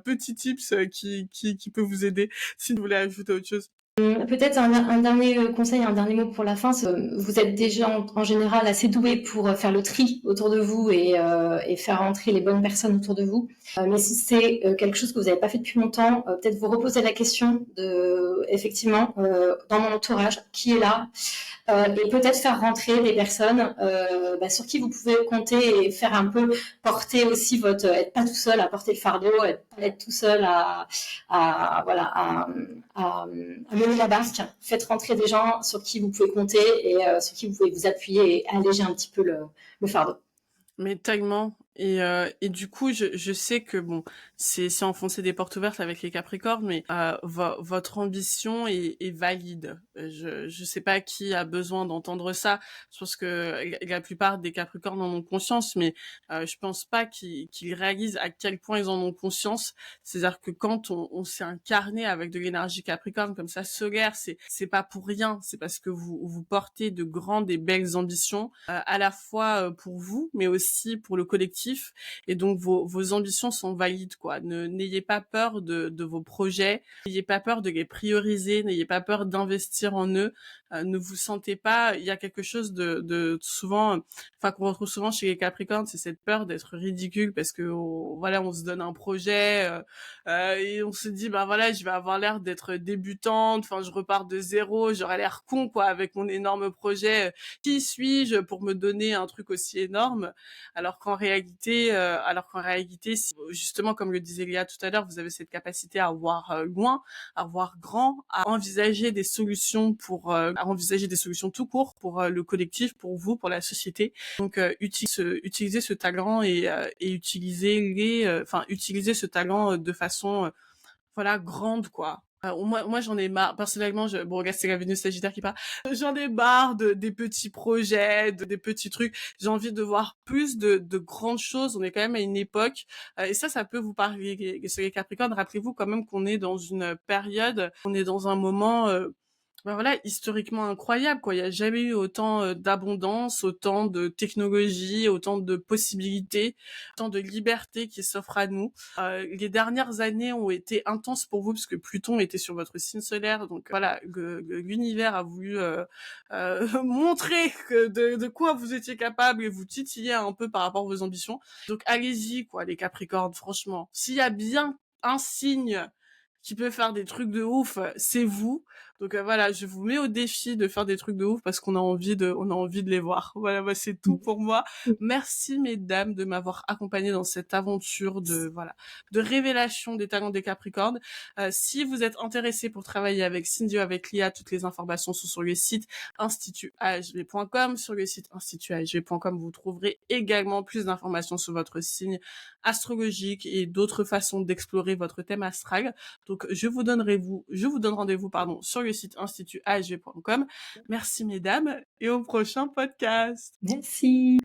Speaker 1: Petit tips qui peut vous aider si vous voulez ajouter autre chose.
Speaker 2: Peut-être un dernier conseil, un dernier mot pour la fin. Vous êtes déjà en général assez doué pour faire le tri autour de vous et faire entrer les bonnes personnes autour de vous. Mais si c'est quelque chose que vous n'avez pas fait depuis longtemps, peut-être vous reposer la question de, effectivement, dans mon entourage, qui est là, et peut-être faire rentrer des personnes sur qui vous pouvez compter et faire un peu porter aussi être pas tout seul à porter le fardeau, être tout seul voilà à mener la barque. Faites rentrer des gens sur qui vous pouvez compter et sur qui vous pouvez vous appuyer et alléger un petit peu le fardeau.
Speaker 1: Mais tellement. Et du coup, je sais que bon, c'est enfoncer des portes ouvertes avec les Capricornes, mais votre ambition est valide. Je sais pas qui a besoin d'entendre ça. Je pense que la plupart des Capricornes en ont conscience, mais je pense pas qu'ils réalisent à quel point ils en ont conscience. C'est-à-dire que quand on s'est incarné avec de l'énergie Capricorne comme ça solaire, c'est pas pour rien. C'est parce que vous portez de grandes et belles ambitions, à la fois pour vous, mais aussi pour le collectif. Et donc vos ambitions sont valides, quoi. N'ayez pas peur de vos projets, n'ayez pas peur de les prioriser, n'ayez pas peur d'investir en eux. Ne vous sentez pas, il y a quelque chose de souvent, enfin qu'on retrouve souvent chez les Capricornes, c'est cette peur d'être ridicule parce que voilà, on se donne un projet et on se dit bah voilà, je vais avoir l'air d'être débutante, enfin je repars de zéro, j'aurais l'air con quoi avec mon énorme projet. Qui suis-je pour me donner un truc aussi énorme? Alors qu'en réalité, justement, comme le disait Léa tout à l'heure, vous avez cette capacité à voir loin, à voir grand, à envisager des solutions à envisager des solutions tout court pour le collectif, pour vous, pour la société. Donc, utilisez ce talent et utilisez ce talent de façon voilà, grande, quoi. Moi, j'en ai marre. Personnellement, bon, regarde, c'est la Vénus Sagittaire qui parle. J'en ai marre des petits projets, des petits trucs. J'ai envie de voir plus de grandes choses. On est quand même à une époque, et ça peut vous parler, sur les Capricornes. Rappelez-vous quand même qu'on est dans une période, on est dans un moment, voilà, historiquement incroyable, quoi. Il y a jamais eu autant d'abondance, autant de technologie, autant de possibilités, autant de liberté qui s'offrent à nous. Les dernières années ont été intenses pour vous parce que Pluton était sur votre signe solaire, donc voilà, l'univers a voulu montrer de quoi vous étiez capable et vous titiller un peu par rapport à vos ambitions. Donc allez-y, quoi, les Capricornes, franchement. S'il y a bien un signe qui peut faire des trucs de ouf, c'est vous. Donc voilà, je vous mets au défi de faire des trucs de ouf parce on a envie de les voir. Voilà, bah, c'est tout pour moi. Merci mesdames de m'avoir accompagnée dans cette aventure de révélation des talents des Capricornes. Si vous êtes intéressés pour travailler avec Cindy ou avec Lia, toutes les informations sont sur le site institutahv.com. Sur le site institutahv.com, vous trouverez également plus d'informations sur votre signe astrologique et d'autres façons d'explorer votre thème astral. Donc, je vous donne rendez-vous, sur le site institutahv.com. Merci, mesdames, et au prochain podcast.
Speaker 2: Merci.